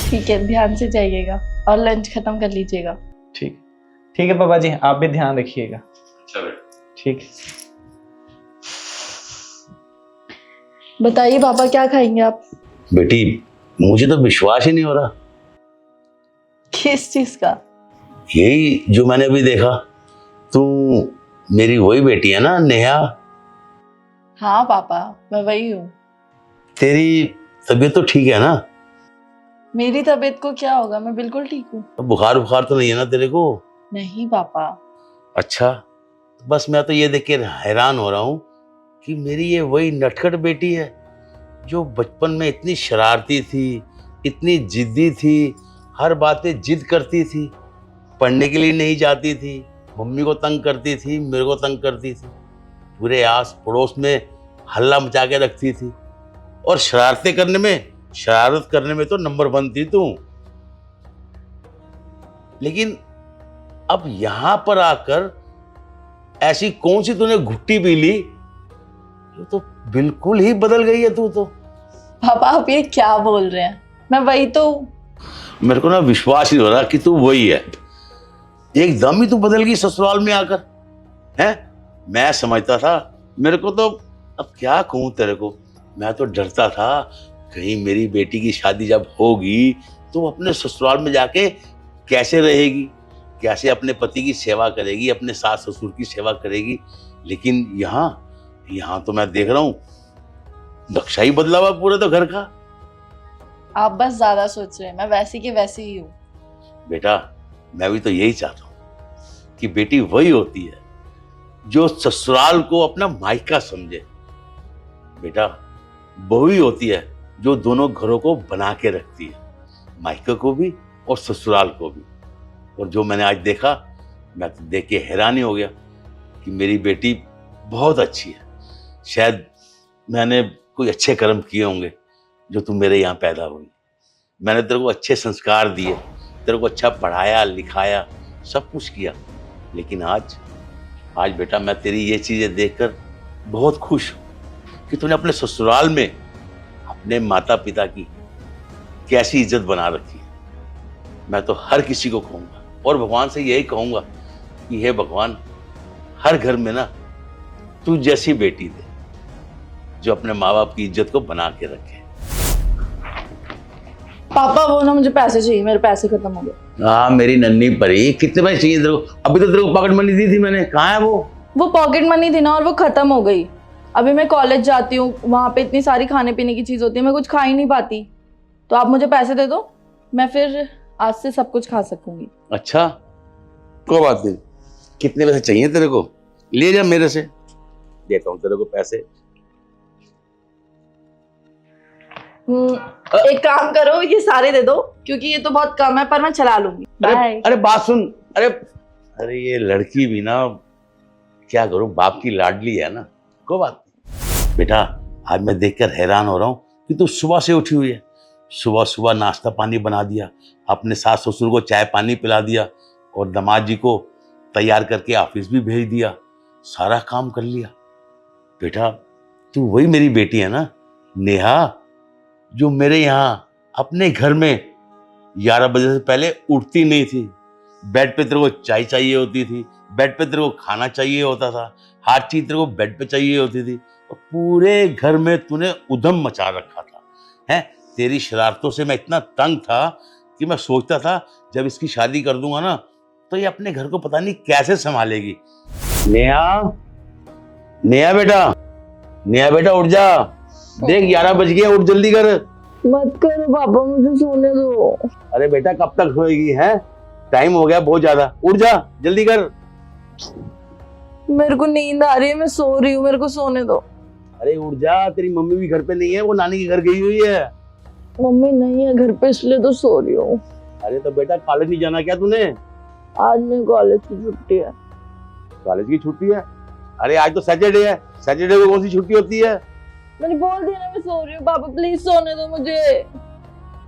ठीक है, ध्यान से जाइएगा और लंच खत्म कर लीजिएगा। ठीक ठीक है पापा जी, आप भी ध्यान रखिएगा। चलो ठीक है। बताइए पापा, क्या खाएंगे आप? बेटी, मुझे तो विश्वास ही नहीं हो रहा। किस चीज का? यही जो मैंने अभी देखा। तू मेरी वही बेटी है ना, नेहा? हाँ पापा, मैं वही हूँ। तेरी तबीयत तो ठीक है ना? मेरी तबीयत को क्या होगा, मैं बिल्कुल ठीक हूँ। बुखार बुखार तो नहीं है ना तेरे को? नहीं पापा। अच्छा, बस मैं तो ये देख के हैरान हो रहा हूँ कि मेरी ये वही नटखट बेटी है जो बचपन में इतनी शरारती थी, इतनी जिद्दी थी, हर बात पे जिद करती थी, पढ़ने के लिए नहीं जाती थी, मम्मी को तंग करती थी, मेरे को तंग करती थी, पूरे आस पड़ोस में हल्ला मचा के रखती थी, और शरारत करने में तो नंबर 1 थी तू। लेकिन अब यहां पर आकर ऐसी कौन सी तूने घुट्टी पी ली, ये तो बिल्कुल ही बदल गई है तू तो। पापा आप ये क्या बोल रहे हैं? मैं वही तो हूँ। मेरे को ना विश्वास ही हो रहा कि तू वही है। एकदम ही तू बदल गई ससुराल में आकर, हैं? मैं समझता था, मेरे को तो अब क्या कहूं तेरे को, मैं तो डरता था कहीं मेरी बेटी की शादी जब होगी तो अपने ससुराल में जाके कैसे रहेगी, कैसे अपने पति की सेवा करेगी, अपने सास ससुर की सेवा करेगी। लेकिन यहाँ तो मैं देख रहा हूँ नक्शा ही बदला हुआ पूरे तो घर का। आप बस ज्यादा सोच रहे हैं, मैं वैसी की वैसी ही हूँ। बेटा, मैं भी तो यही चाहता हूँ कि बेटी वही होती है जो ससुराल को अपना मायका समझे। बेटा, बहू ही होती है जो दोनों घरों को बना के रखती है, मायके को भी और ससुराल को भी। और जो मैंने आज देखा, मैं तो देख के हैरान ही हो गया कि मेरी बेटी बहुत अच्छी है। शायद मैंने कोई अच्छे कर्म किए होंगे जो तू मेरे यहाँ पैदा हुई। मैंने तेरे को अच्छे संस्कार दिए, तेरे को अच्छा पढ़ाया लिखाया, सब कुछ किया। लेकिन आज बेटा मैं तेरी ये चीजें देखकर बहुत खुश हूँ कि तूने अपने ससुराल में अपने माता पिता की कैसी इज्जत बना रखी है। मैं तो हर किसी को कहूँगा और भगवान से यही कहूँगा कि हे भगवान, हर घर में ना तू जैसी बेटी दे जो अपने माँ बाप की इज्जत को बना के रखे। पापा वो ना, मुझे पैसे चाहिए, मेरे पैसे खत्म हो गए। हाँ मेरी नन्ही परी, कितने पैसे चाहिए तेरे को? अभी तो तेरे को पॉकेट मनी दी थी मैंने, कहाँ है वो पॉकेट मनी थी ना, और वो खत्म हो गई। अभी मैं कॉलेज जाती हूँ, वहां पे इतनी सारी खाने पीने की चीज होती है, मैं कुछ खा ही नहीं पाती। तो आप मुझे पैसे दे दो, मैं फिर आज से सब कुछ खा सकूंगी। अच्छा, कोई बात नहीं। कितने पैसे चाहिए तेरे को? ले जा मेरे से, देता हूँ तेरे को पैसे। एक काम करो, ये सारे दे दो, क्योंकि ये तो बहुत कम है, पर मैं चला लूंगी। बाय। अरे बात सुन, अरे ये लड़की भी ना, क्या करूं, बाप की लाडली है ना। कोई बात नहीं बेटा, आज मैं देखकर हैरान हो रहा हूँ कि तू सुबह से उठी हुई है। सुबह सुबह नाश्ता पानी बना दिया, अपने सास ससुर को चाय पानी पिला दिया, और दामाद जी को तैयार करके ऑफिस भी भेज दिया, सारा काम कर लिया। बेटा, तू वही मेरी बेटी है ना नेहा, जो मेरे यहाँ अपने घर में 11 बजे से पहले उठती नहीं थी। बेड पे तेरे को चाय चाहिए होती थी, बेड पे तेरे को खाना चाहिए होता था, हर चीज तेरे को बेड पे चाहिए होती थी, और पूरे घर में तूने उधम मचा रखा था। हैं, तेरी शरारतों से मैं इतना तंग था कि मैं सोचता था जब इसकी शादी कर दूंगा ना तो ये अपने घर को पता नहीं कैसे संभालेगी। नेहा, नेहा बेटा उठ जा, देख 11 बज गए, उठ जल्दी कर। मत करो पापा, मुझे सोने दो। अरे बेटा कब तक सोएगी है? टाइम हो गया बहुत ज्यादा, उठ जा जल्दी कर। मेरे को नींद आ रही है, मैं सो रही हूँ, मेरे को सोने दो। अरे उठ जा, तेरी मम्मी भी घर पे नहीं है, वो नानी के घर गई हुई है। मम्मी नहीं है घर पे, इसलिए तो सो रही हूँ। अरे तो बेटा कॉलेज नहीं जाना क्या तूने? आज मेरे कॉलेज की छुट्टी है। कॉलेज की छुट्टी है? अरे आज तो सैटरडे है, सैटरडे को कौन सी छुट्टी होती है? मैंने बोल दिया ना मैं सो रही हूँ, पापा प्लीज सोने दो मुझे।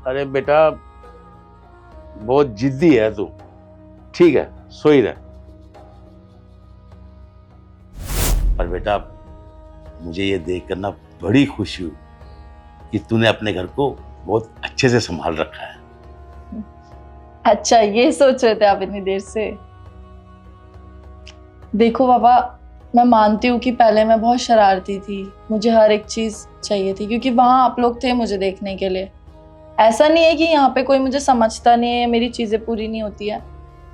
अरे बेटा बहुत जिद्दी है तू, ठीक है सो ही रह। पर बेटा मुझे ये देख कर बड़ी खुशी हुई कि तूने अपने घर को बहुत अच्छे से संभाल रखा है। अच्छा, ये सोच रहे थे आप इतनी देर से। देखो पापा, मैं मानती हूँ कि पहले मैं बहुत शरारती थी, मुझे हर एक चीज़ चाहिए थी क्योंकि वहाँ आप लोग थे मुझे देखने के लिए। ऐसा नहीं है कि यहाँ पे कोई मुझे समझता नहीं है या मेरी चीज़ें पूरी नहीं होती है।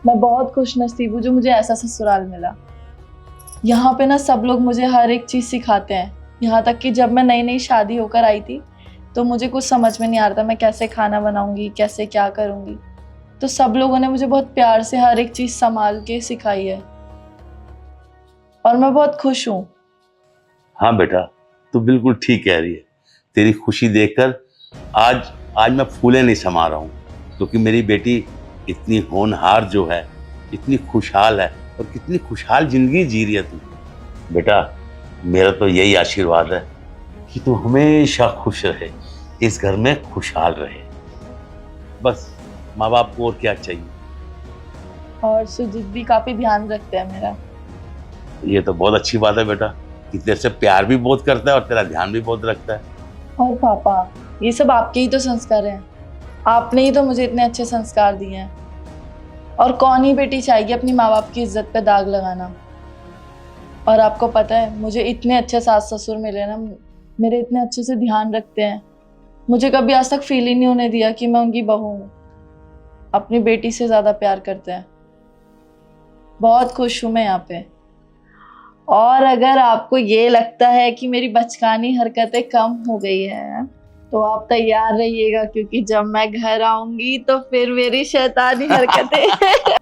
मैं बहुत खुश नसीब हूँ जो मुझे ऐसा ससुराल मिला। यहाँ पे ना सब लोग मुझे हर एक चीज़ सिखाते हैं। यहाँ तक कि जब मैं नई नई शादी होकर आई थी तो मुझे कुछ समझ में नहीं आ रहा था मैं कैसे खाना बनाऊंगी, कैसे क्या करूंगी। तो सब लोगों ने मुझे बहुत प्यार से हर एक चीज़ संभाल के सिखाई है और मैं बहुत खुश हूँ। हाँ बेटा, तू बिल्कुल ठीक कह रही है। तेरी खुशी देखकर आज आज मैं फूले नहीं समा रहा हूँ, क्योंकि मेरी बेटी इतनी होनहार जो है, इतनी खुशहाल है और कितनी खुशहाल जिंदगी जी रही है तू। बेटा, मेरा तो यही आशीर्वाद है कि तू हमेशा खुश रहे, इस घर में खुशहाल रहे। बस माँ बाप को और क्या चाहिए। और सुजीत भी काफ़ी ध्यान रखते हैं मेरा। ये तो बहुत अच्छी बात है बेटा कि तेरे से प्यार भी बहुत करता है और तेरा ध्यान भी बहुत रखता है। और पापा, ये सब आपके ही तो संस्कार हैं। आपने ही तो मुझे इतने अच्छे संस्कार दिए हैं। और कौन ही बेटी चाहेगी अपनी माँ बाप की इज्जत पे दाग लगाना। और आपको पता है, मुझे इतने अच्छे सास ससुर मिले ना, मेरे इतने अच्छे से ध्यान रखते हैं। मुझे कभी आज तक फील ही नहीं होने दिया कि मैं उनकी बहू हूँ। अपनी बेटी से ज़्यादा प्यार करते हैं। बहुत खुश हूँ मैं यहाँ पे। और अगर आपको ये लगता है कि मेरी बचकानी हरकतें कम हो गई है तो आप तैयार रहिएगा, क्योंकि जब मैं घर आऊंगी तो फिर मेरी शैतानी हरकतें